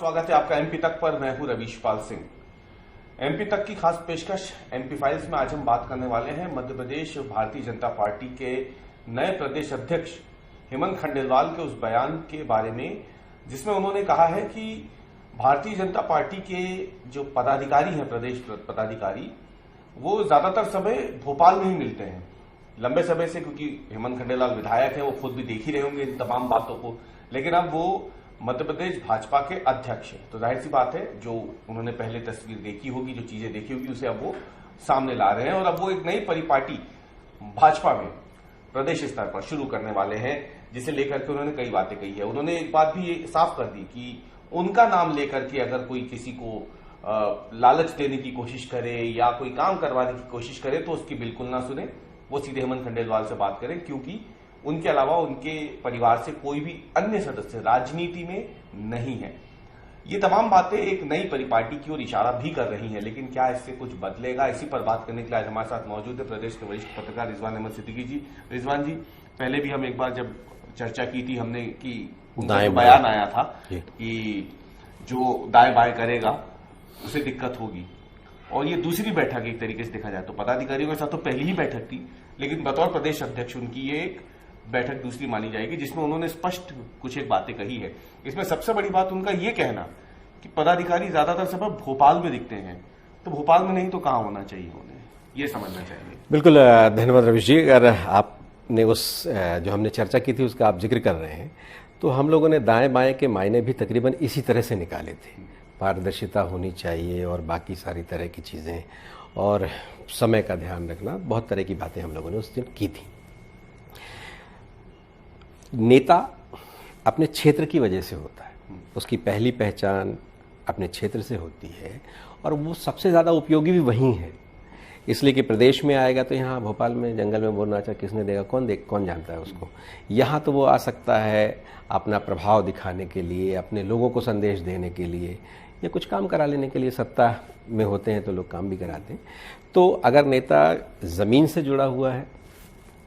स्वागत है आपका एमपी तक पर। मैं हूं रवीश पाल सिंह। एमपी तक की खास पेशकश एमपी फाइल्स में आज हम बात करने वाले हैं मध्य प्रदेश भारतीय जनता पार्टी के नए प्रदेश अध्यक्ष हेमंत खंडेलवाल के उस बयान के बारे में जिसमें उन्होंने कहा है कि भारतीय जनता पार्टी के जो पदाधिकारी हैं, प्रदेश पदाधिकारी, वो ज्यादातर समय भोपाल में ही मिलते हैं लंबे समय से, क्योंकि हेमंत खंडेलवाल विधायक हैं, वो खुद भी देख ही रहे होंगे इन तमाम बातों को। लेकिन अब वो मध्य प्रदेश भाजपा के अध्यक्ष हैं, तो जाहिर सी बात है जो उन्होंने पहले तस्वीर देखी होगी, जो चीजें देखी होगी, उसे अब वो सामने ला रहे हैं और अब वो एक नई परिपाटी भाजपा में प्रदेश स्तर पर शुरू करने वाले हैं, जिसे लेकर के उन्होंने कई बातें कही है। उन्होंने एक बात भी साफ कर दी कि उनका नाम लेकर के अगर कोई किसी को लालच देने की कोशिश करे या कोई काम करवाने की कोशिश करे तो उसकी बिल्कुल ना सुने, वो सीधे हेमंत खंडेलवाल से बात करें, क्योंकि उनके अलावा उनके परिवार से कोई भी अन्य सदस्य राजनीति में नहीं है। ये तमाम बातें एक नई परिपाटी की ओर इशारा भी कर रही हैं, लेकिन क्या इससे कुछ बदलेगा? इसी पर बात करने के लिए आज हमारे साथ मौजूद है प्रदेश के वरिष्ठ पत्रकार रिजवान अहमद सिद्दीकी जी। रिजवान जी, पहले भी हम एक बार जब चर्चा की थी हमने कि उनका बयान आया था कि जो दाएं बाएं करेगा उसे दिक्कत होगी, और ये दूसरी बैठक एक तरीके से देखा जाए तो पदाधिकारियों के साथ तो पहली ही बैठक थी, लेकिन बतौर प्रदेश अध्यक्ष उनकी ये एक बैठक दूसरी मानी जाएगी, जिसमें उन्होंने स्पष्ट कुछ एक बातें कही है। इसमें सबसे बड़ी बात उनका ये कहना कि पदाधिकारी ज्यादातर समय भोपाल में दिखते हैं, तो भोपाल में नहीं तो कहां होना चाहिए, उन्हें ये समझना चाहिए। बिल्कुल, धन्यवाद रवीश जी। अगर आपने उस जो हमने चर्चा की थी उसका आप जिक्र कर रहे हैं, तो हम लोगों ने दाएं बाएं के मायने भी तकरीबन इसी तरह से निकाले थे। पारदर्शिता होनी चाहिए और बाकी सारी तरह की चीज़ें, और समय का ध्यान रखना, बहुत तरह की बातें हम लोगों ने उस दिन की थी। नेता अपने क्षेत्र की वजह से होता है, उसकी पहली पहचान अपने क्षेत्र से होती है, और वो सबसे ज़्यादा उपयोगी भी वहीं है। इसलिए कि प्रदेश में आएगा तो यहाँ भोपाल में जंगल में बोर नाचा किसने देगा, कौन जानता है उसको। यहाँ तो वो आ सकता है अपना प्रभाव दिखाने के लिए, अपने लोगों को संदेश देने के लिए, या कुछ काम करा लेने के लिए। सत्ता में होते हैं तो लोग काम भी कराते हैं। तो अगर नेता ज़मीन से जुड़ा हुआ है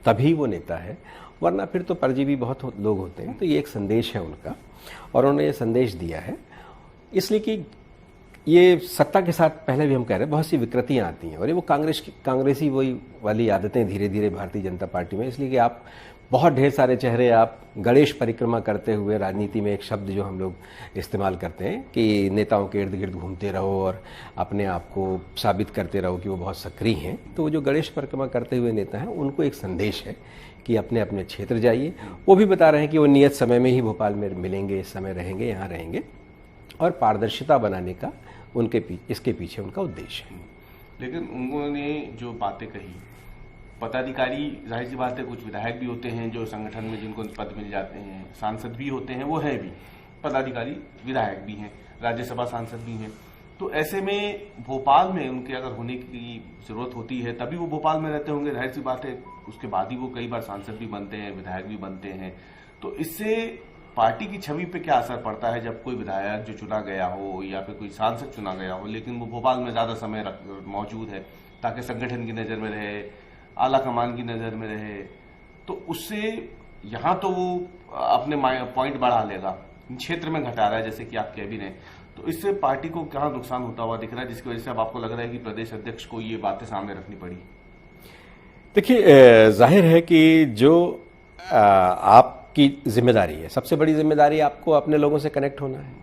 तभी वो नेता है, वरना फिर तो परजीवी बहुत लोग होते हैं। तो ये एक संदेश है उनका, और उन्होंने ये संदेश दिया है इसलिए कि ये सत्ता के साथ पहले भी हम कह रहे हैं बहुत सी विकृतियां आती हैं, और ये वो कांग्रेसी वही वाली आदतें धीरे धीरे भारतीय जनता पार्टी में। इसलिए कि आप बहुत ढेर सारे चेहरे, आप गणेश परिक्रमा करते हुए, राजनीति में एक शब्द जो हम लोग इस्तेमाल करते हैं कि नेताओं के इर्द गिर्द घूमते रहो और अपने आप को साबित करते रहो कि वो बहुत सक्रिय हैं। तो वो जो गणेश परिक्रमा करते हुए नेता हैं, उनको एक संदेश है कि अपने अपने क्षेत्र जाइए। वो भी बता रहे हैं कि वो नियत समय में ही भोपाल में मिलेंगे, इस समय रहेंगे, यहाँ रहेंगे, और पारदर्शिता बनाने का इसके पीछे उनका उद्देश्य है। लेकिन उन्होंने जो बातें कही, पदाधिकारी जाहिर सी बात है, कुछ विधायक भी होते हैं जो संगठन में जिनको पद मिल जाते हैं, सांसद भी होते हैं, वो है भी पदाधिकारी, विधायक भी हैं, राज्यसभा सांसद भी हैं। तो ऐसे में भोपाल में उनके अगर होने की जरूरत होती है तभी वो भोपाल में रहते होंगे, जाहिर सी बात है। उसके बाद ही वो कई बार सांसद भी बनते हैं, विधायक भी बनते हैं। तो इससे पार्टी की छवि पे क्या असर पड़ता है जब कोई विधायक जो चुना गया हो या फिर कोई सांसद चुना गया हो, लेकिन वो भोपाल में ज्यादा समय मौजूद है, ताकि संगठन की नजर में रहे, आला कमान की नजर में रहे। तो उससे यहाँ तो वो अपने पॉइंट बढ़ा लेगा, क्षेत्र में घटा रहा है, जैसे कि आप कह भी रहे हैं। तो इससे पार्टी को क्या नुकसान होता हुआ दिख रहा है, जिसकी वजह से अब आपको लग रहा है कि प्रदेश अध्यक्ष को ये बातें सामने रखनी पड़ी? देखिए, जाहिर है कि जो आपकी जिम्मेदारी है, सबसे बड़ी जिम्मेदारी आपको अपने लोगों से कनेक्ट होना है।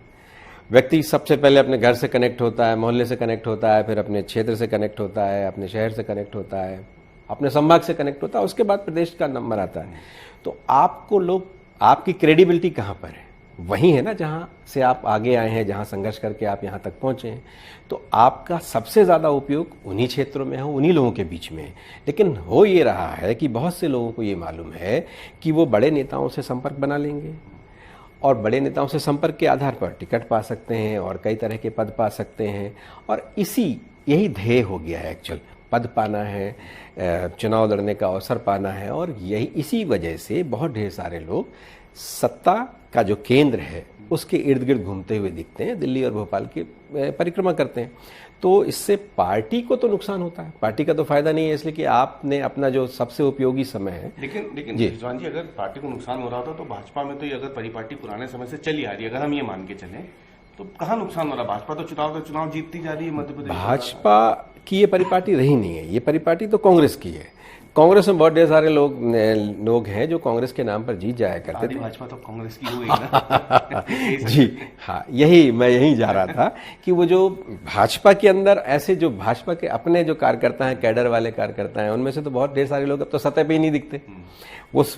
व्यक्ति सबसे पहले अपने घर से कनेक्ट होता है, मोहल्ले से कनेक्ट होता है, फिर अपने क्षेत्र से कनेक्ट होता है, अपने शहर से कनेक्ट होता है, अपने संभाग से कनेक्ट होता है, उसके बाद प्रदेश का नंबर आता है। तो आपको लोग, आपकी क्रेडिबिलिटी कहाँ पर है? वहीं है ना जहाँ से आप आगे आए हैं, जहाँ संघर्ष करके आप यहाँ तक पहुँचे हैं। तो आपका सबसे ज़्यादा उपयोग उन्हीं क्षेत्रों में है, उन्हीं लोगों के बीच में है। लेकिन हो ये रहा है कि बहुत से लोगों को ये मालूम है कि वो बड़े नेताओं से संपर्क बना लेंगे, और बड़े नेताओं से संपर्क के आधार पर टिकट पा सकते हैं और कई तरह के पद पा सकते हैं। और यही ध्येय हो गया है एक्चुअल, पद पाना है, चुनाव लड़ने का अवसर पाना है। और इसी वजह से बहुत ढेर सारे लोग सत्ता का जो केंद्र है उसके इर्द गिर्द घूमते हुए दिखते हैं, दिल्ली और भोपाल की परिक्रमा करते हैं। तो इससे पार्टी को तो नुकसान होता है, पार्टी का तो फायदा नहीं है, इसलिए कि आपने अपना जो सबसे उपयोगी समय है। लेकिन रिजवान जी, अगर पार्टी को नुकसान हो रहा था तो भाजपा में तो ये अगर परिपाटी पुराने समय से चली आ रही है, अगर हम ये मान के चलें तो कहाँ नुकसान हो रहा? भाजपा तो चुनाव जीतती जा रही है मध्य प्रदेश। भाजपा की ये परिपाटी रही नहीं है, ये परिपाटी तो कांग्रेस की है। कांग्रेस में बहुत ढेर सारे लोग हैं जो कांग्रेस के नाम पर जीत जाया करते थे। भाजपा तो कांग्रेस की हो गई ना। जी हाँ, मैं यही जा रहा था कि वो जो भाजपा के अंदर ऐसे जो भाजपा के अपने जो कार्यकर्ता हैं, कैडर वाले कार्यकर्ता हैं, उनमें से तो बहुत ढेर सारे लोग अब तो सतह पे ही नहीं दिखते।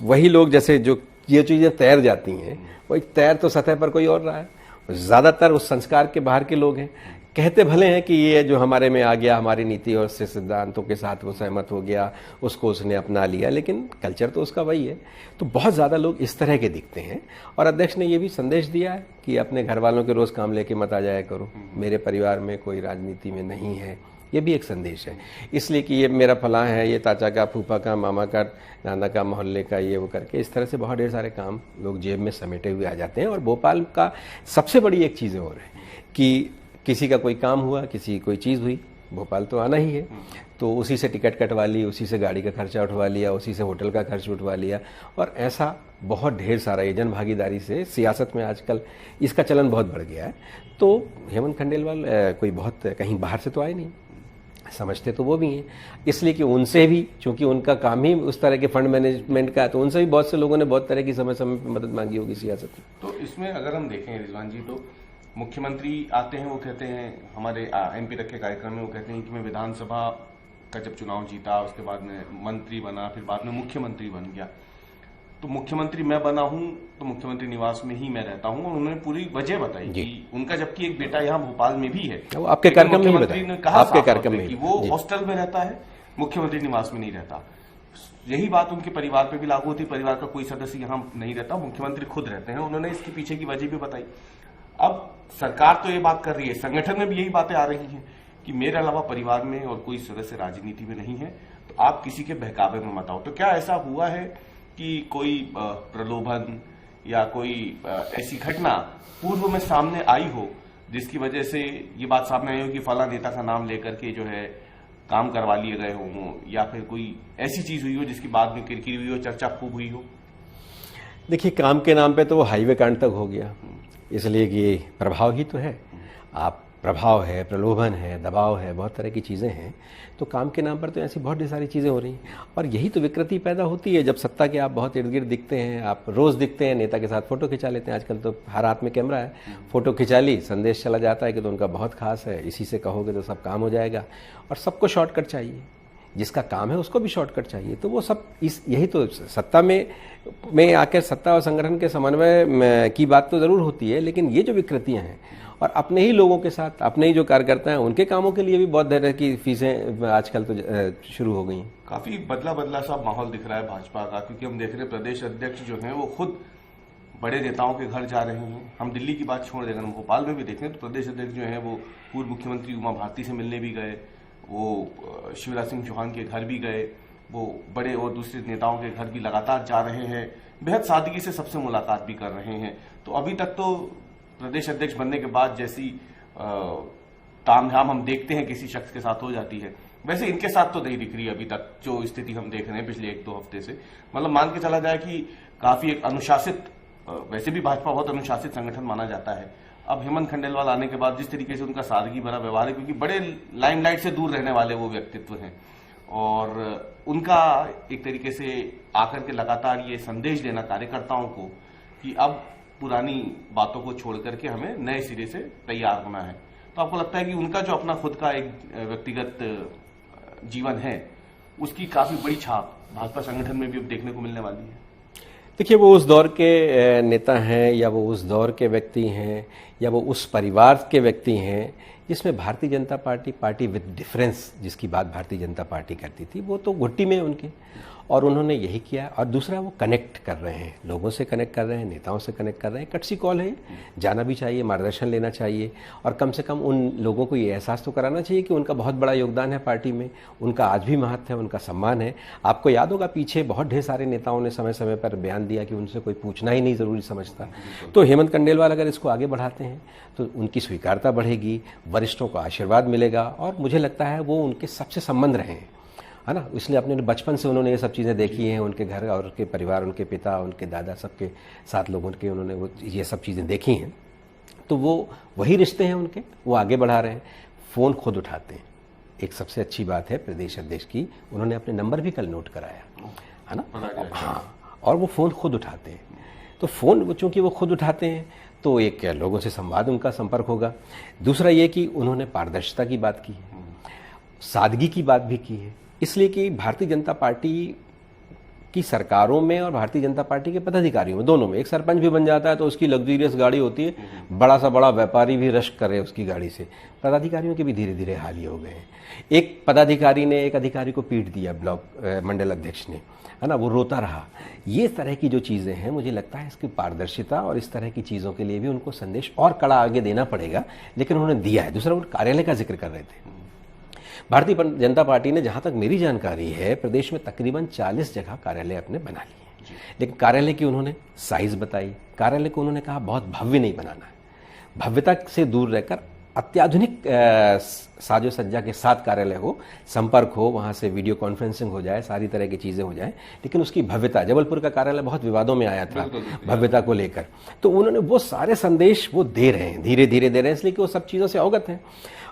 वही लोग जैसे जो ये चीजें तैर जाती हैं, वो तैर तो सतह पर कोई और रहा है। ज्यादातर उस संस्कार के बाहर के लोग हैं। कहते भले हैं कि ये जो हमारे में आ गया, हमारी नीति और से सिद्धांतों के साथ वो सहमत हो गया, उसको उसने अपना लिया, लेकिन कल्चर तो उसका वही है। तो बहुत ज़्यादा लोग इस तरह के दिखते हैं। और अध्यक्ष ने ये भी संदेश दिया है कि अपने घर वालों के रोज़ काम लेके मत आ जाया करो, मेरे परिवार में कोई राजनीति में नहीं है। ये भी एक संदेश है, इसलिए कि ये मेरा फलां है, ये चाचा का, फूफा का, मामा का, नाना का, मोहल्ले का, ये वो करके इस तरह से बहुत ढेर सारे काम लोग जेब में समेटे हुए आ जाते हैं। और भोपाल का सबसे बड़ी एक चीज़ और है कि किसी का कोई काम हुआ, किसी की कोई चीज़ हुई, भोपाल तो आना ही है, तो उसी से टिकट कटवा ली, उसी से गाड़ी का खर्चा उठवा लिया, उसी से होटल का खर्च उठवा लिया। और ऐसा बहुत ढेर सारा ये जन भागीदारी से सियासत में आजकल इसका चलन बहुत बढ़ गया है। तो हेमंत खंडेलवाल कोई बहुत कहीं बाहर से तो आए नहीं, समझते तो वो भी हैं, इसलिए कि उनसे भी, चूंकि उनका काम ही उस तरह के फंड मैनेजमेंट का है, तो उनसे भी बहुत से लोगों ने बहुत तरह की समय समय पर मदद मांगी होगी सियासत में। तो इसमें अगर हम देखें रिजवान जी, तो मुख्यमंत्री आते हैं, वो कहते हैं हमारे एमपी तक के कार्यक्रम में वो कहते हैं कि मैं विधानसभा का जब चुनाव जीता, उसके बाद में मंत्री बना, फिर बाद में मुख्यमंत्री बन गया। तो मुख्यमंत्री मैं बना हूं तो मुख्यमंत्री निवास में ही मैं रहता हूं, और उन्होंने पूरी वजह बताई कि उनका, जबकि एक बेटा यहाँ भोपाल में भी है, वो आपके कार्यक्रम में मुख्यमंत्री ने कहा आपके कार्यक्रम में कि वो हॉस्टल में रहता है, मुख्यमंत्री निवास में नहीं रहता। यही बात उनके परिवार पे भी लागू होती, परिवार का कोई सदस्य यहाँ नहीं रहता, मुख्यमंत्री खुद रहते हैं। उन्होंने इसके पीछे की वजह भी बताई। अब सरकार तो ये बात कर रही है, संगठन में भी यही बातें आ रही हैं कि मेरे अलावा परिवार में और कोई सदस्य राजनीति में नहीं है, तो आप किसी के बहकावे में मत आओ। तो क्या ऐसा हुआ है कि कोई प्रलोभन या कोई ऐसी घटना पूर्व में सामने आई हो जिसकी वजह से ये बात सामने आई हो कि फला नेता का नाम लेकर के जो है काम करवा लिए गए हों, या फिर कोई ऐसी चीज हुई हो जिसकी बाद में किरकिरी हुई हो, चर्चा खूब हुई हो? देखिए, काम के नाम पे तो वो हाईवे कांड तक हो गया, इसलिए कि प्रभाव ही तो है। आप प्रभाव है, प्रलोभन है, दबाव है, बहुत तरह की चीज़ें हैं। तो काम के नाम पर तो ऐसी बहुत सारी चीज़ें हो रही हैं, और यही तो विकृति पैदा होती है जब सत्ता के आप बहुत इर्द गिर्द दिखते हैं, आप रोज़ दिखते हैं, नेता के साथ फोटो खिंचा लेते हैं। आजकल तो हर हाथ में कैमरा है, फोटो खिंचा ली, संदेश चला जाता है कि तो उनका बहुत खास है, इसी से कहोगे तो सब काम हो जाएगा। और सबको शॉर्टकट चाहिए, जिसका काम है उसको भी शॉर्टकट चाहिए। तो वो सब यही तो सत्ता में आकर सत्ता और संगठन के समन्वय की बात तो ज़रूर होती है, लेकिन ये जो विकृतियां हैं और अपने ही लोगों के साथ, अपने ही जो कार्यकर्ता हैं, उनके कामों के लिए भी बहुत तरह की फीसें आजकल तो शुरू हो गई हैं। काफी बदला सा माहौल दिख रहा है भाजपा का, क्योंकि हम देख रहे हैं प्रदेश अध्यक्ष जो हैं वो खुद बड़े नेताओं के घर जा रहे हैं। हम दिल्ली की बात छोड़ देंगे, हम भोपाल में भी देखें तो प्रदेश अध्यक्ष जो है वो पूर्व मुख्यमंत्री उमा भारती से मिलने भी गए, वो शिवराज सिंह चौहान के घर भी गए, वो बड़े और दूसरे नेताओं के घर भी लगातार जा रहे हैं, बेहद सादगी से सबसे मुलाकात भी कर रहे हैं। तो अभी तक तो प्रदेश अध्यक्ष बनने के बाद जैसी तामझाम हम देखते हैं किसी शख्स के साथ हो जाती है, वैसे इनके साथ तो नहीं दिख रही अभी तक जो स्थिति हम देख रहे हैं पिछले 1-2 हफ्ते से। मतलब मान के चला जाए कि काफी एक अनुशासित, वैसे भी भाजपा बहुत अनुशासित संगठन माना जाता है। अब हेमंत खंडेलवाल आने के बाद जिस तरीके से उनका सादगी भरा व्यवहार है, क्योंकि बड़े लाइमलाइट से दूर रहने वाले वो व्यक्तित्व हैं, और उनका एक तरीके से आकर के लगातार ये संदेश देना कार्यकर्ताओं को कि अब पुरानी बातों को छोड़ करके हमें नए सिरे से तैयार होना है। तो आपको लगता है कि उनका जो अपना खुद का एक व्यक्तिगत जीवन है, उसकी काफी बड़ी छाप भाजपा संगठन में भी अब देखने को मिलने वाली है? देखिए, वो उस दौर के नेता हैं, या वो उस दौर के व्यक्ति हैं, या वो उस परिवार के व्यक्ति हैं जिसमें Bharatiya Janata party with difference, जिसकी बात भारतीय जनता पार्टी करती थी, वो तो घुट्टी में उनके, और उन्होंने यही किया। और दूसरा, वो कनेक्ट कर रहे हैं, लोगों से कनेक्ट कर रहे हैं, नेताओं से कनेक्ट कर रहे हैं। कटसी कॉल है, जाना भी चाहिए, मार्गदर्शन लेना चाहिए, और कम से कम उन लोगों को ये एहसास तो कराना चाहिए कि उनका बहुत बड़ा योगदान है पार्टी में, उनका आज भी महत्व है, उनका सम्मान है। आपको याद होगा पीछे बहुत ढेर सारे नेताओं ने समय समय पर बयान दिया कि उनसे कोई पूछना ही नहीं ज़रूरी समझता। तो हेमंत खंडेलवाल अगर इसको आगे बढ़ाते हैं तो उनकी स्वीकारता बढ़ेगी, वरिष्ठों को आशीर्वाद मिलेगा, और मुझे लगता है वो उनके सबसे संबंध रहे हैं, है ना। इसलिए अपने बचपन से उन्होंने ये सब चीज़ें देखी हैं, उनके घर और उनके परिवार, उनके पिता, उनके दादा, सबके साथ लोगों के उन्होंने वो ये सब चीज़ें देखी हैं। तो वो वही रिश्ते हैं उनके, वो आगे बढ़ा रहे हैं। फोन खुद उठाते हैं, एक सबसे अच्छी बात है प्रदेश अध्यक्ष की, उन्होंने अपने नंबर भी कल नोट कराया है ना। हाँ, और वो फोन खुद उठाते हैं। तो फोन चूंकि वो खुद उठाते हैं तो एक लोगों से संवाद, उनका संपर्क होगा। दूसरा ये कि उन्होंने पारदर्शिता की बात की है, सादगी की बात भी की है, इसलिए कि भारतीय जनता पार्टी की सरकारों में और भारतीय जनता पार्टी के पदाधिकारियों में, दोनों में, एक सरपंच भी बन जाता है तो उसकी लग्जरियस गाड़ी होती है, बड़ा सा बड़ा व्यापारी भी रश करे उसकी गाड़ी से। पदाधिकारियों के भी धीरे धीरे हाल ये हो गए हैं। एक पदाधिकारी ने एक अधिकारी को पीट दिया, ब्लॉक मंडल अध्यक्ष ने, है ना, वो रोता रहा। ये तरह की जो चीज़ें हैं, मुझे लगता है इसकी पारदर्शिता और इस तरह की चीज़ों के लिए भी उनको संदेश और कड़ा आगे देना पड़ेगा, लेकिन उन्होंने दिया है। दूसरा, वो कार्यालय का जिक्र कर रहे थे। भारतीय जनता पार्टी ने, जहां तक मेरी जानकारी है, प्रदेश में तकरीबन 40 जगह कार्यालय अपने बना लिए हैं, लेकिन कार्यालय की उन्होंने साइज बताई। कार्यालय को उन्होंने कहा बहुत भव्य नहीं बनाना है, भव्यता से दूर रहकर अत्याधुनिक साजो सज्जा के साथ कार्यालय हो, संपर्क हो, वहां से वीडियो कॉन्फ्रेंसिंग हो जाए, सारी तरह की चीजें हो जाए, लेकिन उसकी भव्यता, जबलपुर का कार्यालय बहुत विवादों में आया था भव्यता को लेकर, तो उन्होंने वो सारे संदेश वो दे रहे हैं, धीरे धीरे दे रहे हैं, इसलिए कि वो सब चीजों से अवगत हैं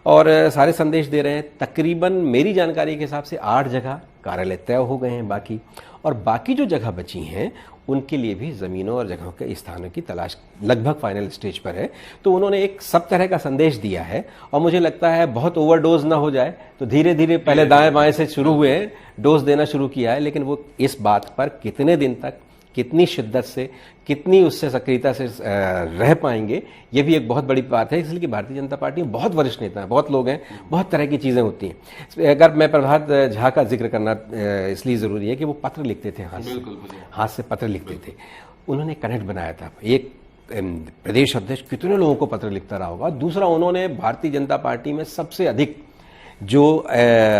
और सारे संदेश दे रहे हैं। तकरीबन मेरी जानकारी के हिसाब से 8 जगह कार्यालय तय हो गए हैं बाकी, और बाकी जो जगह बची हैं उनके लिए भी जमीनों और जगहों के स्थानों की तलाश लगभग फाइनल स्टेज पर है। तो उन्होंने एक सब तरह का संदेश दिया है और मुझे लगता है बहुत ओवरडोज ना हो जाए, तो धीरे धीरे पहले दाएं बाएं से शुरू हुए, डोज देना शुरू किया है, लेकिन वो इस बात पर कितने दिन तक, कितनी शिद्दत से, कितनी उससे सक्रियता से रह पाएंगे, ये भी एक बहुत बड़ी बात है। इसलिए कि भारतीय जनता पार्टी में बहुत वरिष्ठ नेता हैं, बहुत लोग हैं, बहुत तरह की चीज़ें होती हैं। अगर मैं प्रभात झा का जिक्र करना इसलिए ज़रूरी है कि वो पत्र लिखते थे, हाथ से पत्र लिखते थे। उन्होंने कनेक्ट बनाया था। एक प्रदेश अध्यक्ष कितने लोगों को पत्र लिखता रहा होगा। दूसरा, उन्होंने भारतीय जनता पार्टी में सबसे अधिक जो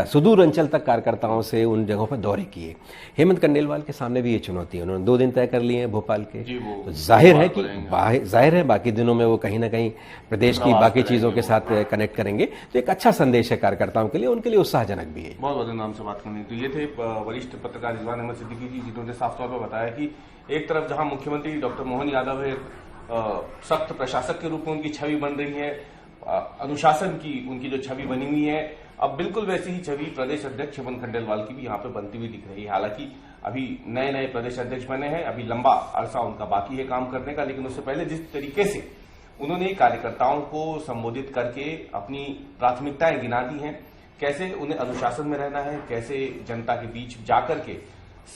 सुदूर अंचल तक कार्यकर्ताओं से उन जगहों पर दौरे किए। हेमंत कंडेलवाल के सामने भी ये चुनौती है, उन्होंने 2 दिन तय कर लिए हैं भोपाल के, तो जाहिर है बाकी दिनों में वो कहीं ना कहीं प्रदेश की बाकी चीजों के साथ कनेक्ट करेंगे, तो एक अच्छा संदेश है कार्यकर्ताओं के लिए, उनके लिए उत्साहजनक भी है। बहुत बहुत नाम से बात करनी। तो ये थे वरिष्ठ पत्रकार रिजवान अहमद सिद्दीकी जी, जिन्होंने साफ तौर पर बताया कि एक तरफ जहां मुख्यमंत्री डॉक्टर मोहन यादव है, सख्त प्रशासक के रूप में उनकी छवि बन रही है, अनुशासन की उनकी जो छवि बनी हुई है, अब बिल्कुल वैसी ही छवि प्रदेश अध्यक्ष हेमंत खंडेलवाल की भी यहाँ पे बनती हुई दिख रही है। हालांकि अभी नए नए प्रदेश अध्यक्ष बने हैं, अभी लंबा अरसा उनका बाकी है काम करने का, लेकिन उससे पहले जिस तरीके से उन्होंने कार्यकर्ताओं को संबोधित करके अपनी प्राथमिकताएं गिना दी हैं, कैसे उन्हें अनुशासन में रहना है, कैसे जनता के बीच जाकर के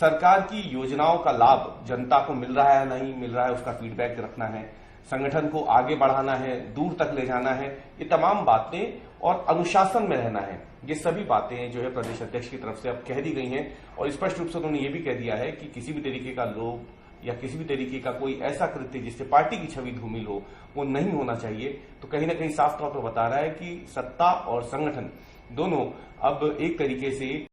सरकार की योजनाओं का लाभ जनता को मिल रहा है नहीं मिल रहा है उसका फीडबैक रखना है, संगठन को आगे बढ़ाना है, दूर तक ले जाना है, ये तमाम बातें और अनुशासन में रहना है, ये सभी बातें जो है प्रदेश अध्यक्ष की तरफ से अब कह दी गई हैं। और स्पष्ट रूप से उन्होंने ये भी कह दिया है कि किसी भी तरीके का लोभ या किसी भी तरीके का कोई ऐसा कृत्य जिससे पार्टी की छवि धूमिल हो, वो नहीं होना चाहिए। तो कहीं ना कहीं साफ तौर पर बता रहा है कि सत्ता और संगठन दोनों अब एक तरीके से